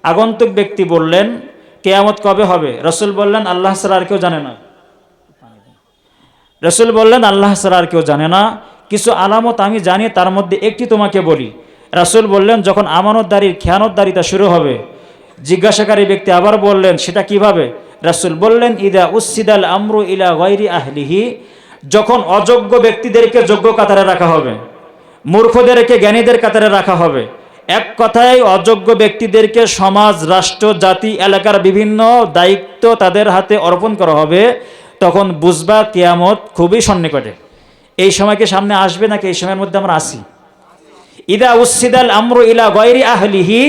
আগন্তুক ব্যক্তি বললেন, কিয়ামত কবে হবে? রাসূল বললেন, আল্লাহ ছাড়া আর কেউ জানে না। রাসূল বললেন, আল্লাহ ছাড়া আর কেউ জানে না। কিছু আলামত আমি জানি, তার মধ্যে একটি তোমাকে বলি। রাসূল বললেন, যখন আমানতদারির খেয়ানতদারিতা শুরু হবে। জিজ্ঞাসাকারী ব্যক্তি আবার বললেন, সেটা কিভাবে? রাসূল বললেন, ইদা উসসিদাল আমরু ইলা গায়রি আহলিহি, যখন অযোগ্য ব্যক্তিদেরকে যোগ্য কাতারে রাখা হবে, মূর্খদেরকে জ্ঞানীদের কাতারে রাখা হবে। এক কথায় অযোগ্য ব্যক্তিদেরকে সমাজ, রাষ্ট্র, জাতি, এলাকার বিভিন্ন দায়িত্ব তাদের হাতে অর্পণ করা হবে। তখন বুঝবা কিয়ামত খুবই সন্নিকটে। এই সময়কে সামনে আসবে নাকি এই সময়ের মধ্যে আমরা আসি? ইদা উসসিদাল আমরু ইলা গায়রি আহলিহি,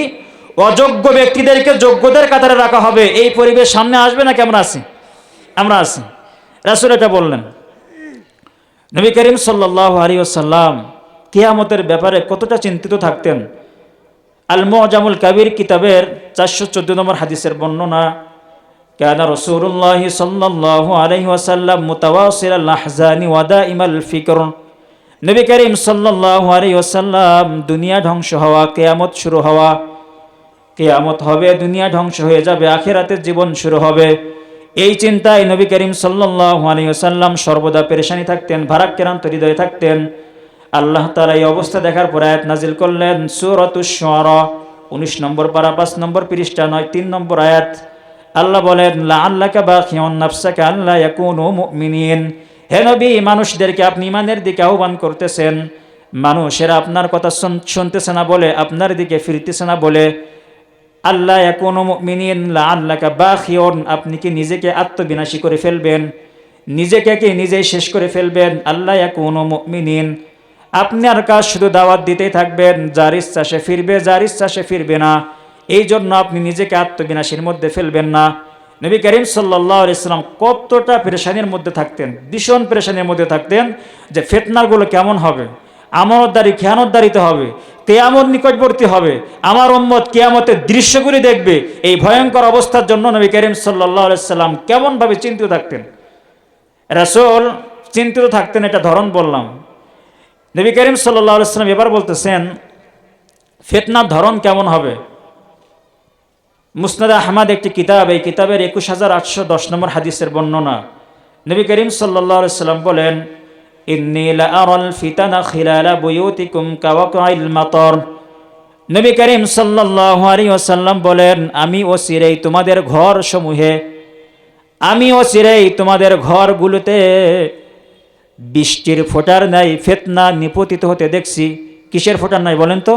অযোগ্য ব্যক্তিদেরকে যোগ্যদের কাতারে রাখা হবে। এই পরিবেশ সামনে আসবে নাকি আমরা আসি? আমরা আসি। রাসূল এটা বললেন। নবী করিম সাল্লাল্লাহু আলাইহি ওয়াসাল্লাম কিয়ামতের ব্যাপারে কতটা চিন্তিত থাকতেন। আল মুআজামুল কাবীর কিতাবের 414 নম্বর হাদিসের বর্ণনা, কানা রাসূলুল্লাহি সাল্লাল্লাহু আলাইহি ওয়াসাল্লাম মুতাওয়াসিলাল আহজানি ওয়া দাইমাল ফিকর। নবী করিম সাল্লাল্লাহু আলাইহি ওয়াসাল্লাম দুনিয়া ধ্বংস হওয়া, কিয়ামত শুরু হওয়া, কিয়ামত হবে, দুনিয়া ধ্বংস হয়ে যাবে, আখিরাতের জীবন শুরু হবে, এই চিন্তায় নবী করিম সাল্লাল্লাহু আলাইহি ওয়াসাল্লাম সর্বদা পেরেশানি থাকতেন, ভারাক্রান্ত হৃদয়ে থাকতেন। আল্লাহ তাআলা এই অবস্থা দেখার পর আয়াত নাজিল করলেন, সূরাতুশ শুআরা 19 নম্বর পারা 5 নম্বর পৃষ্ঠা 3 নম্বর আয়াত। আল্লাহ বলেন, লাআল্লাকা বাখিউন নাফসাকা আল্লা ইয়াকুনু মুমিনিন। হে নবী, মানুষদেরকে আপনি ঈমানের দিকে আহ্বান করতেছেন, মানুষেরা আপনার কথা শুনতেছে না বলে, আপনার দিকে ফিরতেছে না বলে। আল্লাহ ইয়াকুনু মুমিনিন, লাআল্লাকা বাখিউন, আপনি কি নিজেকে আত্মবিনাশী করে ফেলবেন? নিজেকে কি নিজেই শেষ করে ফেলবেন? আল্লাহ ইয়াকুনু মুমিনিন, আপনি আর কাজ শুধু দাওয়াত দিতেই থাকবেন, যার ইচ্ছা সে ফিরবে, যার ইচ্ছা সে ফিরবে না। এই জন্য আপনি নিজেকে আত্মবিনাশীর মধ্যে ফেলবেন না। নবী করিম সাল্লাল্লাহু আলাইহি সাল্লাম কতটা পেরেশানির মধ্যে থাকতেন, ভীষণ পেরেশানির মধ্যে থাকতেন যে ফিতনাগুলো কেমন হবে, আমানতদারি খেয়ানতদারিতে হবে, কিয়ামত নিকটবর্তী হবে, আমার উম্মত কিয়ামতের দৃশ্যগুলি দেখবে। এই ভয়ঙ্কর অবস্থার জন্য নবী করিম সাল্লাল্লাহু আলাইহি সাল্লাম কেমনভাবে চিন্তিত থাকতেন। রাসূল চিন্তিত থাকতেন, এটা ধরন বললাম। নবী করিম সাল্লাল্লাহু আলাইহি সাল্লাম এবার বলতেছেন ফিতনার ধরন কেমন হবে। মুসনাদ আহমদ একটি কিতাব, এই কিতাবের 21810 নম্বর হাদিসের বর্ণনা। নবী করিম সাল্লাল্লাহু আলাইহি সাল্লাম বলেন, ইন্নী লা আরাল ফিতানা খিলালা বুয়ুতিকুম কাওয়াকাইল মাতার। নবী করিম সাল্লাল্লাহু আলাইহি ওয়াসাল্লাম বলেন, আমি অচিরেই তোমাদের ঘর সমূহে, আমি অচিরেই তোমাদের ঘরগুলোতে বৃষ্টির ফোঁটার ন্যায় ফিতনা নিপতিত হতে দেখছি। কিসের ফোঁটার নাই বলেন তো?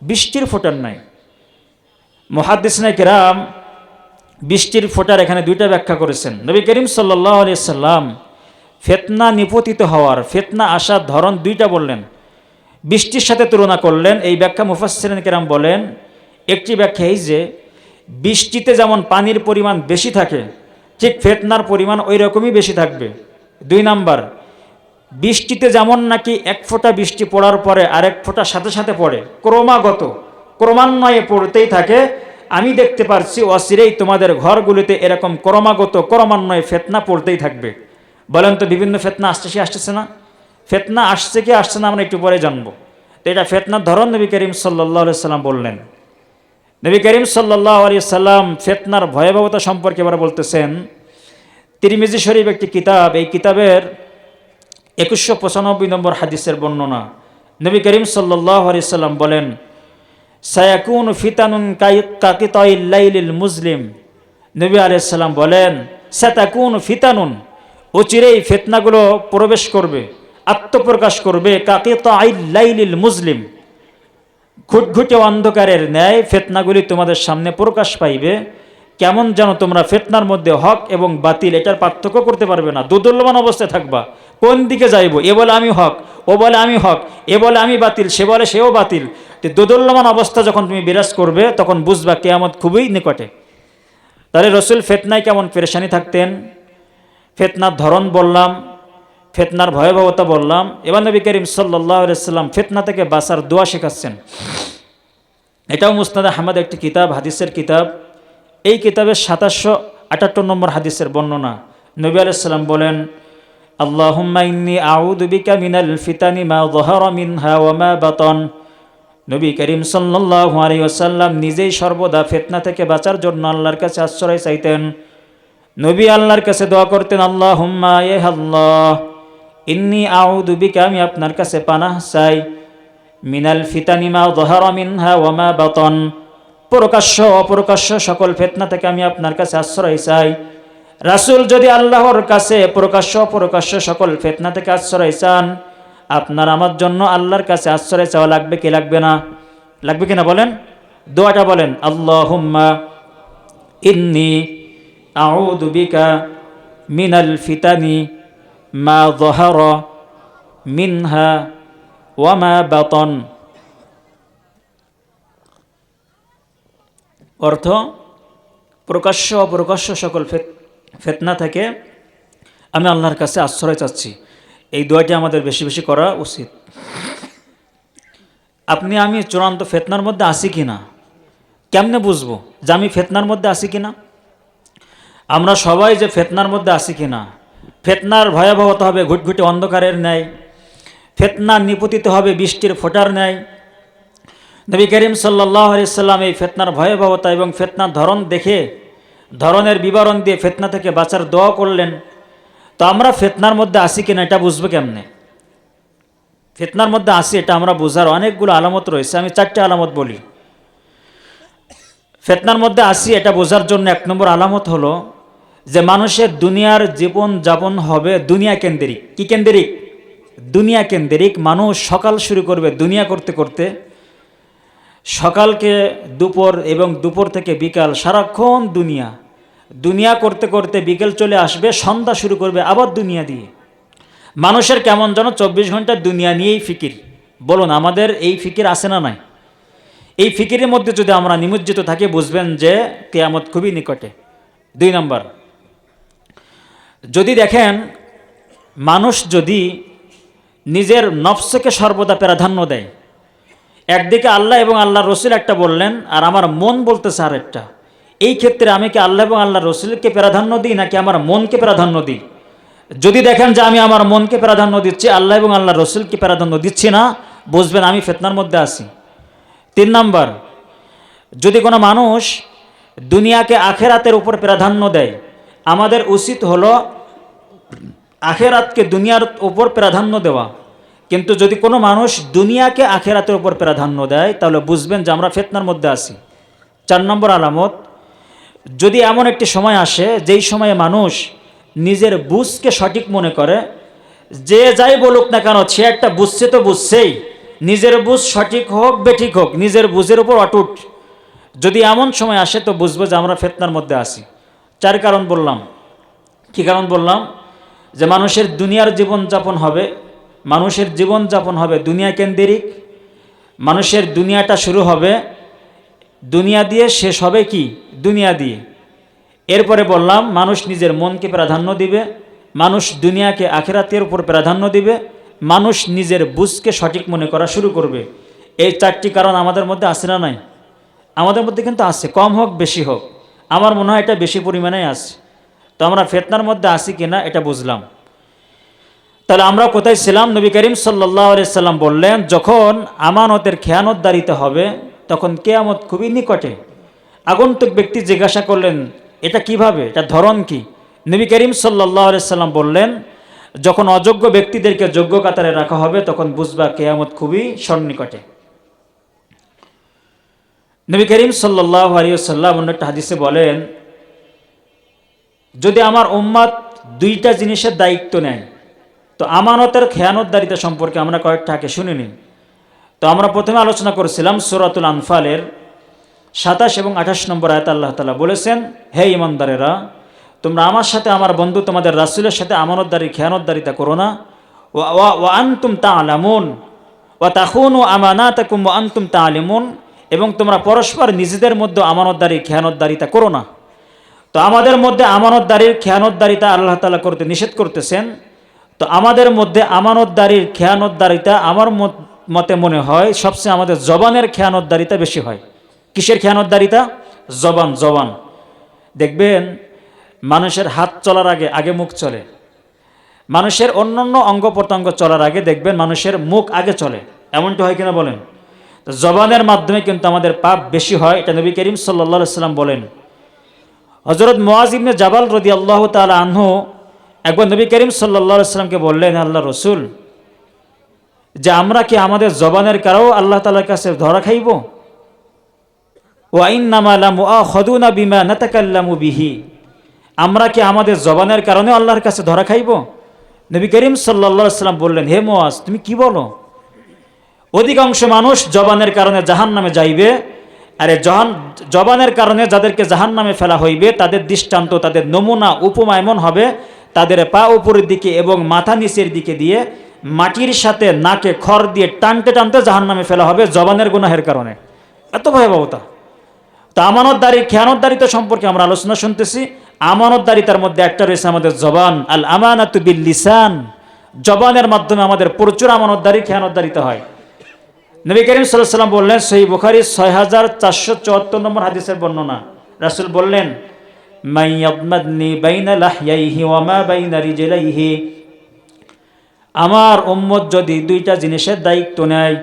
বৃষ্টির ফোঁটার নাই। মুহাদ্দিসিনে কেরাম বৃষ্টির ফোঁটার এখানে দুইটা ব্যাখ্যা করেছেন। নবী করিম সাল্লাল্লাহু আলাইহি সাল্লাম ফিতনা নিপতিত হওয়ার, ফিতনা আসার ধরন দুইটা বললেন, বৃষ্টির সাথে তুলনা করলেন। এই ব্যাখ্যা মুফাসসিরিন কেরাম বলেন, একটি ব্যাখ্যা এই যে বৃষ্টিতে যেমন পানির পরিমাণ বেশি থাকে, ঠিক ফিতনার পরিমাণ ওই রকমই বেশি থাকবে। 2 নাম্বার, বৃষ্টিতে যেমন নাকি এক ফোঁটা বৃষ্টি পড়ার পরে আরেক ফোঁটা সাথে সাথে পড়ে, ক্রমান্বয়ে পড়তেই থাকে, আমি দেখতে পারছি অচিরেই তোমাদের ঘরগুলিতে এরকম ক্রমান্বয়ে ফিতনা পড়তেই থাকবে। বলেন তো, বিভিন্ন ফিতনা আসতেছে না? ফিতনা আসছে কি আসছে না আমরা একটু পরে জানবো। তো এটা ফিতনার ধরন নবী করিম সাল্লাল্লাহু আলাইহি সাল্লাম বললেন। নবী করিম সাল্লাল্লাহু আলাইহি সাল্লাম ফিতনার ভয়াবহতা সম্পর্কে এবার বলতেছেন। তিরমিজি শরীফ একটি কিতাব, এই কিতাবের 2195 নম্বর হাদিসের বর্ণনা। নবী করিম সাল্লাল্লাহু আলাইহি সাল্লাম বলেন, সায়াকুনু ফিতানুন কাকিতাইল লাইলিল মুজলিম। নবী আলাইহিস সালাম বলেন, সাতাকুনু ফিতানুন, অচিরেই ফিতনাগুলো প্রবেশ করবে, আত্মপ্রকাশ করবে, কাকিতাইল লাইলিল মুজলিম, ঘুটঘুটে অন্ধকারের ন্যায় ফিতনাগুলি তোমাদের সামনে প্রকাশ পাইবে। কেমন যেন তোমরা ফিতনার মধ্যে হক এবং বাতিল এটার পার্থক্য করতে পারবে না, দোদুল্যমান অবস্থায় থাকবা। কোন দিকে যাইব? এ বলে আমি হক, ও বলে আমি হক, এ বলে আমি বাতিল, সে বলে সেও বাতিল। দোদুল্যমান অবস্থা যখন তুমি বিরাজ করবে, তখন বুঝবা কিয়ামত খুবই নিকটে। তাহলে রাসূল ফিতনায় কেমন পেরেশানি থাকতেন, ফিতনার ধরন বললাম, ফিতনার ভয়াবহতা বললাম। এবার নবী করিম সাল্লাল্লাহু আলাইহি সাল্লাম ফিতনা থেকে বাঁচার দোয়া শেখাচ্ছেন। এটাও মুসনাদ আহমদ একটি কিতাব, হাদিসের কিতাব। এই কিতাবের 778 নম্বর হাদিসের বর্ণনা। নবী আলাইহিস সালাম বলেন, আল্লাহুম্মা ইন্নী আউযু বিকা মিনাল ফিতানি মা যাহারা মিনহা ওয়া মা বাতান। নবী করিম সাল্লাল্লাহু আলাইহি ওয়াসাল্লাম নিজেই সর্বদা ফিতনা থেকে বাঁচার জন্য আল্লাহর কাছে আশ্রয় চাইতেন। নবী আল্লাহর কাছে দোয়া করতেন, আল্লাহুম্মা ইয়া আল্লাহ ইন্নী আউযু বিকা, আমি আপনার কাছে পানাহ চাই, মিনাল ফিতানি মা যাহারা মিনহা ওয়া মা বাতান, প্রকাশ্য অপ্রকাশ্য সকল ফিতনা থেকে আমি আপনার কাছে আশ্রয় চাই। রাসূল যদি আল্লাহর কাছে প্রকাশ্য অপ্রকাশ্য সকল ফিতনা থেকে আশ্রয় চান, আপনার আমার জন্য আল্লাহর কাছে আশ্রয় চাওয়া লাগবে কি লাগবে না? লাগবে কিনা বলেন? দোয়াটা বলেন, আল্লাহুম্মা ইন্নী আউযু বিকা মিনাল ফিতানি মা যাহারা মিনহা ওয়া মা বাতান। অর্থ, প্রকাশ্য অপ্রকাশ্য সকল ফিতনা থেকে আমি আল্লাহর কাছে আশ্রয় চাচ্ছি। এই দোয়াটি আমাদের বেশি বেশি করা উচিত। আপনি আমি চূড়ান্ত ফিতনার মধ্যে আছি কিনা কেমনে বুঝবো যে আমি ফিতনার মধ্যে আছি কিনা? আমরা সবাই যে ফিতনার মধ্যে আছি কিনা, ফিতনার ভয়াবহতা হবে ঘুটঘুটে অন্ধকারের ন্যায়, ফিতনা নিপতিত হবে বৃষ্টির ফোঁটার ন্যায়। নবী করিম সাল্লাল্লাহু আলাইহি সাল্লাম এই ফিতনার ভয়াবহতা এবং ফিতনার ধরন দেখে, ধরনের বিবরণ দিয়ে ফিতনা থেকে বাঁচার দোয়া করলেন। তো আমরা ফিতনার মধ্যে আছি কিনা এটা বুঝবো কেমনে? ফিতনার মধ্যে আছি এটা আমরা বোঝার অনেকগুলো আলামত রয়েছে। আমি 4টে আলামত বলি। ফিতনার মধ্যে আছি এটা বোঝার জন্য 1 নম্বর আলামত হলো যে মানুষের দুনিয়ার জীবন যাপন হবে দুনিয়া কেন্দ্রিক। কি কেন্দ্রিক? দুনিয়া কেন্দ্রিক। মানুষ সকাল শুরু করবে দুনিয়া করতে করতে, সকালকে দুপুর এবং দুপুর থেকে বিকাল সারাক্ষণ দুনিয়া, দুনিয়া করতে করতে বিকেল চলে আসবে, সন্ধ্যা শুরু করবে আবার দুনিয়া দিয়ে। মানুষের কেমন যেন 24 ঘন্টা দুনিয়া নিয়েই ফিকির। বলুন, আমাদের এই ফিকির আছে না নাই? এই ফিকিরের মধ্যে যদি আমরা নিমজ্জিত থাকি, বুঝবেন যে কিয়ামত খুবই নিকটে। 2 নম্বর, যদি দেখেন মানুষ যদি নিজের নফসকে সর্বদা প্রাধান্য দেয়, একদিকে আল্লাহ এবং আল্লাহর রসুল একটা বললেন আর আমার মন বলতেছে আর একটা, এই ক্ষেত্রে আমি কি আল্লাহ এবং আল্লাহর রসুলকে প্রাধান্য দিই নাকি আমার মনকে প্রাধান্য দিই? যদি দেখেন যে আমি আমার মনকে প্রাধান্য দিচ্ছি, আল্লাহ এবং আল্লাহর রসুলকে প্রাধান্য দিচ্ছি না, বুঝবেন আমি ফিতনার মধ্যে আছি। 3 নম্বর, যদি কোনো মানুষ দুনিয়াকে আখেরাতের উপর প্রাধান্য দেয়, আমাদের উচিত হলো আখেরাতকে দুনিয়ার উপর প্রাধান্য দেওয়া। কিন্তু যদি কোনো মানুষ দুনিয়াকে আখেরাতের উপর প্রাধান্য দেয়, তাহলে বুঝবেন যে আমরা ফিতনার মধ্যে আছি। 4 নম্বর আলামত, যদি এমন একটি সময় আসে যেই সময়ে মানুষ নিজের বুঝকে সঠিক মনে করে, যে যাই বলুক না কেন সে একটা বুঝছে তো বুঝছেই, নিজের বুঝ সঠিক হোক বেঠিক হোক নিজের বুঝের উপর অটুট, যদি এমন সময় আসে তো বুঝবো যে আমরা ফিতনার মধ্যে আছি। 4 কারণ বললাম। কী কারণ বললাম? যে মানুষের দুনিয়ার জীবনযাপন হবে, মানুষের জীবনযাপন হবে দুনিয়া কেন্দ্রিক, মানুষের দুনিয়াটা শুরু হবে দুনিয়া দিয়ে, শেষ হবে কি দুনিয়া দিয়ে। এরপরে বললাম মানুষ নিজের মনকে প্রাধান্য দিবে, মানুষ দুনিয়াকে আখিরাতের উপর প্রাধান্য দিবে, মানুষ নিজের বুঝকে সঠিক মনে করা শুরু করবে। এই 4টি কারণ আমাদের মধ্যে আছে না নাই? আমাদের মধ্যে কিন্তু আছে, কম হোক বেশি হোক, আমার মনে হয় এটা বেশি পরিমাণেই আছে। তো আমরা ফিতনার মধ্যে আছি কিনা এটা বুঝলাম। তাহলে আমরা কোথায় ছিলাম? নবী করিম সাল্লাল্লাহু আলাইহি সাল্লাম বললেন, যখন আমানতের খেয়ানতদারিতে হবে তখন কিয়ামত খুবই নিকটে। আগন্তুক ব্যক্তি জিজ্ঞাসা করলেন, এটা কিভাবে, এটা ধরন কি? নবী করিম সাল্লাল্লাহু আলাইহি সাল্লাম বললেন, যখন অযোগ্য ব্যক্তিদেরকে যোগ্য কাতারে রাখা হবে তখন বুঝবা কিয়ামত খুবই সন্নিকটে। নবী করিম সাল্লাল্লাহু আলাইহি সাল্লাম অন্য একটা হাদিসে বলেন, যদি আমার উম্মত 2টা জিনিসের দায়িত্ব নেয়, তো আমানতের খেয়ানতদারিতা সম্পর্কে আমরা কয়েকটা আগে শুনে নিই। তো আমরা প্রথমে আলোচনা করেছিলাম সূরাতুল আনফালের 27 এবং 28 নম্বর আয়াত। আল্লাহ তাআলা বলেছেন, হে ঈমানদারেরা, তোমরা আমার সাথে আমার বন্ধু তোমাদের রাসূলের সাথে আমানতদারির খেয়ানতদারিতা করো না। ওয়া আনতুম তা'লামুন ওয়া তাখুনু আমানাতাকুম ওয়া আনতুম তা'লামুন, এবং তোমরা পরস্পর নিজেদের মধ্যে আমানতদারির খেয়ানতদারিতা করো না। তো আমাদের মধ্যে আমানতদারির খেয়ানতদারিতা আল্লাহ তাআলা করতে নিষেধ করতেছেন। তো আমাদের মধ্যে আমানতদারির খেয়ানতদারিতা আমার মতে মনে হয় সবচেয়ে আমাদের জবানের খেয়ানতদারিতা বেশি হয়। কিসের খেয়ানতদারিতা? জবান। দেখবেন মানুষের হাত চলার আগে আগে মুখ চলে, মানুষের অন্যান্য অঙ্গ প্রত্যঙ্গ চলার আগে দেখবেন মানুষের মুখ আগে চলে। এমনটা হয় কিনা বলেন? তো জবানের মাধ্যমে কিন্তু আমাদের পাপ বেশি হয়, এটা নবী করিম সাল্লাল্লাহু আলাইহি সাল্লাম বলেন। হযরত মুআজ ইবনে জাবাল রাদিয়াল্লাহু তাআলা আনহু একবার নবী করিম সাল্লাল্লাহু আলাইহি সাল্লামকে বললেন, আল্লাহ রসুল, যে আমরা কি আমাদের জবানের কারণেও আল্লাহ তাআলার কাছে ধরা খাইব? ওয়া ইন্নামা লামুআখাযুনা বিমা নাতাকাল্লামু বিহি, আমরা কি আমাদের জবানের কারণেও আল্লাহর কাছে ধরা খাইব? নবী করিম সাল্লাল্লাহু আলাইহি সাল্লাম বললেন, হে মুআজ, তুমি কি বলো? অধিকাংশ মানুষ জবানের কারণে জাহান্নামে যাইবে, আরে জবানের কারণে যাদেরকে জাহান্নামে ফেলা হইবে তাদের দৃষ্টান্ত, তাদের নমুনা উপমা এমন হবে, তাদের পা উপরের দিকে এবং মাথা নিচের দিকে দিয়ে মাটির সাথে নাকে খড় দিয়ে টানতে টানতে জাহান্নামে ফেলা হবে জবানের গুনাহের কারণে। এত ভয়াবহতা। তো আমানতদারি, খেয়ানতদারিতা সম্পর্কে আমরা আলোচনা শুনতেছি। আমানতদারিতার মধ্যে একটা রয়েছে আমাদের জবান, আল আমানাতু বিল লিসান। জবানের মাধ্যমে আমাদের প্রচুর আমানতদারি, খেয়ানতদারিতা হয়। নবী করিম সাল্লাল্লাহু আলাইহি সাল্লাম বললেন, সহিহ বুখারী 6474 নম্বর হাদিসের বর্ণনা, রাসূল বললেন, মাইয়াদমাদনি বাইনা লাহইয়াইহি ওয়া মা বাইনা রিজলাইহি, আমার উম্মত যদি দুইটা জিনিসের দায়িত্ব নেয়,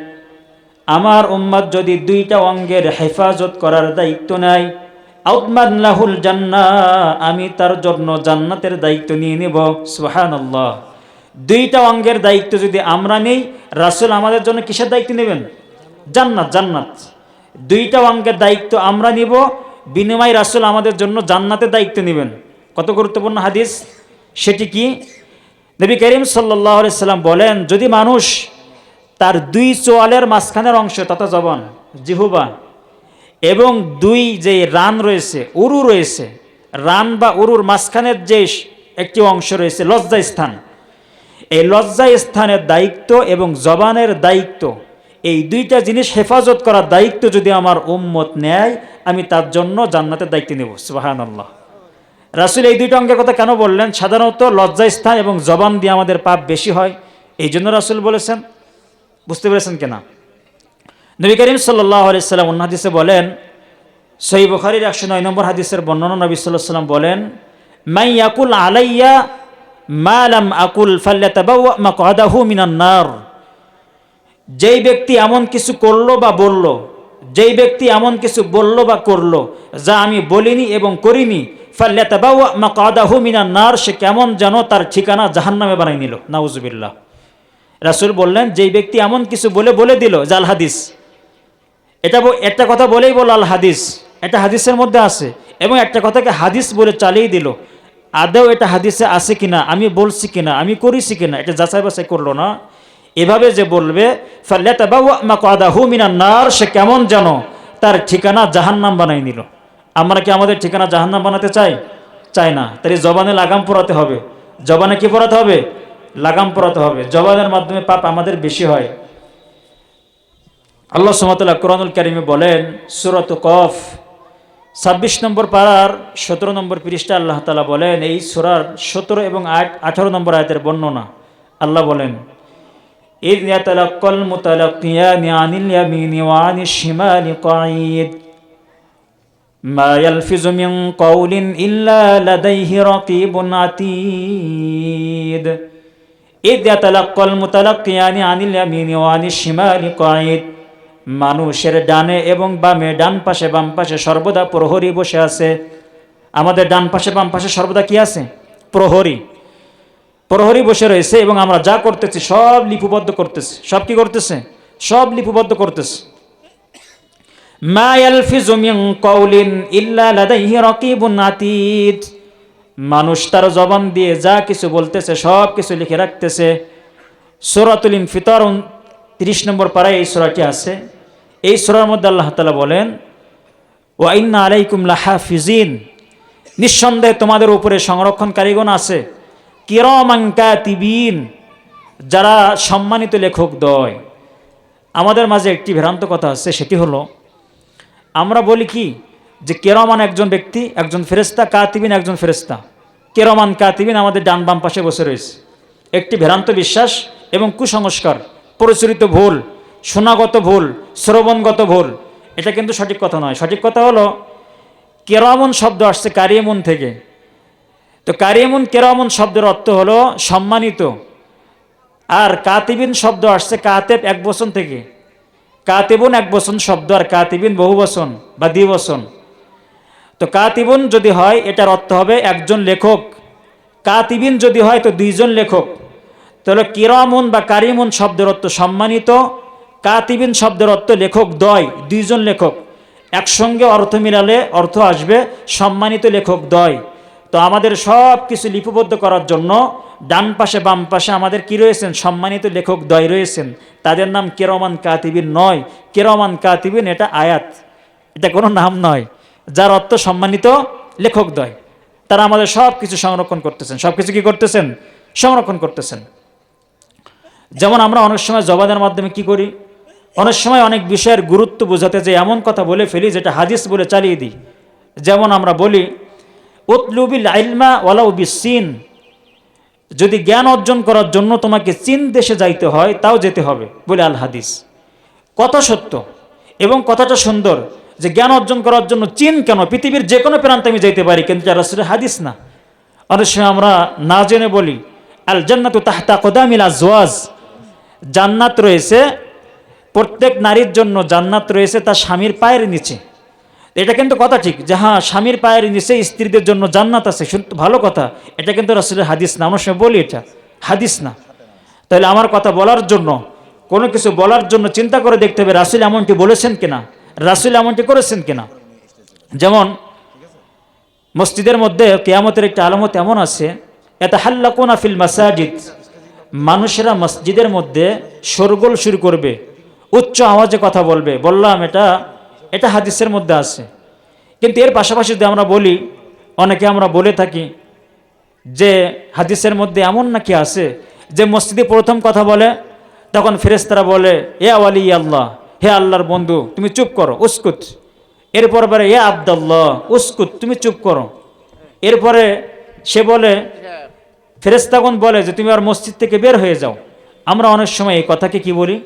আমার উম্মত যদি দুইটা অঙ্গের হেফাজত করার দায়িত্ব নেয়, আউদমান লাহুল জান্নাহ, আমি তার জন্য জান্নাতের দায়িত্ব নিয়ে নেব। সুবহানাল্লাহ। দুইটা অঙ্গের দায়িত্ব যদি আমরা নেই, রাসূল আমাদের জন্য কিসের দায়িত্ব নেবেন? জান্নাত। জান্নাত। দুইটা অঙ্গের দায়িত্ব আমরা নিব, বিনিময় রাসূল আমাদের জন্য জান্নাতের দায়িত্ব নেবেন। কত গুরুত্বপূর্ণ হাদিস! সেটি কি? নবী করিম সাল্লাল্লাহু আলাইহি সাল্লাম বলেন, যদি মানুষ তার দুই চোয়ালের মাঝখানের অংশ তথা জবান, জিহ্বা, এবং দুই যে রান রয়েছে, উরু রয়েছে, রান বা উরুর মাঝখানের যে একটি অংশ রয়েছে লজ্জা স্থান, এই লজ্জা স্থানের দায়িত্ব এবং জবানের দায়িত্ব, এই দুইটা জিনিস হেফাজত করার দায়িত্ব যদি আমার উম্মত নেয়, আমি তার জন্য জান্নাতের দায়িত্ব নেব। সুবহানাল্লাহ। রাসূল এই দুইটা অঙ্গের কথা কেন বললেন? সাধারণত লজ্জা স্থান এবং জবান দিয়ে আমাদের পাপ বেশি হয়, এই জন্য রাসূল বলেছেন। বুঝতে পেরেছেন কিনা? নবী করিম সাল্লাল্লাহু আলাইহি সাল্লাম অন্য হাদিসে বলেন, সহিহ বুখারীর 109 নম্বর হাদিসের বর্ণনা, নবী সাল্লাল্লাহু আলাইহি সাল্লাম বলেন, মান ইয়াকুল আলাইয়া মা লাম আকুল ফাল্যাতাবাওয়া মাকআদাহু মিনান নার, যেই ব্যক্তি এমন কিছু করলো বা বলল, যেই ব্যক্তি এমন কিছু বলল বা করলো যা আমি বলিনি এবং করিনি, ফাল্যাতাবাওয়া মাকআদাহু মিনান নার, সে কেমন যেন তার ঠিকানা জাহান্নামে বানাই নিল। নাউজুবিল্লাহ। রাসূল বললেন, যেই ব্যক্তি এমন কিছু বলে দিল, জাল হাদিস, একটা কথা বলেই বলো আল হাদিস, এটা হাদিসের মধ্যে আছে, এবং একটা কথাকে হাদিস বলে চালিয়ে দিল, আদৌ এটা হাদিসে আছে কিনা, আমি বলছি কিনা, আমি করেছি কিনা, এটা যাচাই বাছাই করলো না, এভাবে যে বলবে, ফাল্যাতাবাওয়া মাকআদাহু মিনান নার, সে কেমন যেন তার ঠিকানা জাহান্নাম বানাই নিল। আমরা কি আমাদের ঠিকানা জাহান্নাম বানাতে চাই? চাই না। তাই জবানে লাগাম পরাতে হবে। জবানে কি পরাতে হবে? লাগাম পরাতে হবে। জবানের মাধ্যমে পাপ আমাদের বেশি হয়। আল্লাহ সুবহানাহু ওয়া তাআলা কোরআনুল কারীমে বলেন, সূরাত কফ 26 নম্বর পারার 17 নম্বর পৃষ্ঠা আল্লাহ তাআলা বলেন, এই সূরার 17 এবং 18 নম্বর আয়াতের বর্ণনা, আল্লাহ বলেন, ইয ইয়াতালাক্কাল মুতালাক্কিয়ানি আনিল ইয়ামিনি ওয়া আনিশ শিমালি কাঈদ মা ইয়ালফিজু মিন কাওলিন ইল্লা লাদাইহি রাকীবুন আতীদ। ইয ইয়াতালাক্কাল মুতালাক্কিয়ানি আনিল ইয়ামিনি ওয়া আনিশ শিমালি কাঈদ, মানুষের ডানে এবং বামে, ডান পাশে বাম পাশে সর্বদা প্রহরী বসে আছে। আমাদের ডান পাশে বাম পাশে সর্বদা কি আছে? প্রহরী। প্রহরী বসে রয়েছে এবং আমরা যা করতেছি সব লিপিবদ্ধ করতেছি। সব কি করতেছে? সব লিপিবদ্ধ করতেছে। মা ইয়ালফিজু মিন কাওলিন ইল্লা লাদাইহি রাকীবুন আতীদ, মানুষ তার জবান দিয়ে যা কিছু বলতেছে সব কিছু লিখে রাখতেছে। সূরাতুল ইনফিতার 30 নম্বর পারায় এই সূরাটি আছে। এই সূরার মধ্যে আল্লাহ তাআলা বলেন, ওয়া ইন্না আলাইকুম লাহাফিজিন, নিঃসন্দেহে তোমাদের উপরে সংরক্ষণকারীগণ আছে, কিরামান কাতিবিন, যারা সম্মানিত লেখক দ্বয়। আমাদের মাঝে একটি ভ্রান্ত কথা আছে, সেটি হলো আমরা বলি কি যে কিরামান একজন ব্যক্তি, একজন ফেরেশতা, কাতিবিন একজন ফেরেশতা। কিরামান কাতিবিন আমাদের ডান বাম পাশে বসে রয়েছে। একটি ভ্রান্ত বিশ্বাস এবং কুসংস্কার, প্রচলিত ভুল, শোনাগত ভুল, শ্রবণগত ভুল, এটা কিন্তু সঠিক কথা নয়। সঠিক কথা হলো কিরামুন শব্দ আসছে কারিমুন থেকে। তো কারিমুন কিরামুন শব্দের অর্থ হলো সম্মানিত, আর কাতিবিন শব্দ আসছে কাতেব এক বচন থেকে। কাতিবুন এক বচন শব্দ আর কাতিবিন বহু বচন বা দ্বিবচন। তো কাতিবুন যদি হয় এটার অর্থ হবে একজন লেখক, কাতিবিন যদি হয় তো দুইজন লেখক। তাহলে কিরামুন বা কারিমুন শব্দের অর্থ সম্মানিত, কাতিবিন শব্দের অর্থ লেখক দ্বয়, দুইজন লেখক। একসঙ্গে অর্থ মিলালে অর্থ আসবে সম্মানিত লেখক দ্বয়। তো আমাদের সব কিছু লিপিবদ্ধ করার জন্য ডান পাশে বাম পাশে আমাদের কি রয়েছেন? সম্মানিত লেখক দ্বয় রয়েছেন, তাদের নাম কিরামান কাতিবিন নয়। কিরামান কাতিবিন এটা আয়াত, এটা কোনো নাম নয়, যার অর্থ সম্মানিত লেখক দ্বয়। তারা আমাদের সব কিছু সংরক্ষণ করতেছেন, সব কিছু কি করতেছেন? সংরক্ষণ করতেছেন। যেমন আমরা অনেক সময় জবানের মাধ্যমে কি করি, অনেক সময় অনেক বিষয়ের গুরুত্ব বোঝাতে যে এমন কথা বলে ফেলি যেটা হাদিস বলে চালিয়ে দিই। যেমন আমরা বলি উতলুবিল ইলমা ওয়ালাউ বিসসিন, যদি জ্ঞান অর্জন করার জন্য তোমাকে চীন দেশে যাইতে হয় তাও যেতে হবে বলে আল হাদিস। কথা সত্য এবং কথাটা সুন্দর যে জ্ঞান অর্জন করার জন্য চীন কেন, পৃথিবীর যে কোনো প্রান্তে আমি যেতে পারি, কিন্তু এটা রাসূলের হাদিস না। অনেক সময় আমরা না জেনে বলি আল জান্নাতু তাহতা কদামিল আজওয়াজ, জান্নাত রয়েছে প্রত্যেক নারীর জন্য, জান্নাত রয়েছে তার স্বামীর পায়ের নিচে। এটা কিন্তু কথা ঠিক যে হ্যাঁ স্বামীর পায়ের নিচে স্ত্রীদের জন্য জান্নাত আছে, শুনতে ভালো কথা, এটা কিন্তু রাসূলের হাদিস না। আমরা সময় বলি এটা হাদিস না। তাহলে আমার কথা বলার জন্য, কোনো কিছু বলার জন্য চিন্তা করে দেখতে হবে রাসূল এমনটি বলেছেন কিনা, রাসূল এমনটি করেছেন কিনা। যেমন মসজিদের মধ্যে কিয়ামতের একটা আলামত এমন আছে, ইয়াতাহাল্লাকুনা ফিল মাসাজিদ, মানুষেরা মসজিদের মধ্যে শোরগোল শুরু করবে, উচ্চ আওয়াজে কথা বলবে। বললাম এটা হাদিসের মধ্যে আছে। কিন্তু এর পাশাপাশি যদি আমরা বলি, অনেকে আমরা বলে থাকি যে হাদিসের মধ্যে এমন নাকি আছে যে মসজিদে প্রথম কথা বলে তখন ফেরেশতারা বলে এ ওয়ালি আল্লাহ, হে আল্লাহর বন্ধু তুমি চুপ করো, উসকুত। এরপর বলে এ আব্দাল্লাহ, উসকুত তুমি চুপ করো। এরপরে সে বলে, ফেরেশতাগণ বলে যে তুমি আর মসজিদ থেকে বের হয়ে যাও। আমরা অনেক সময় এই কথাকে কি বলি?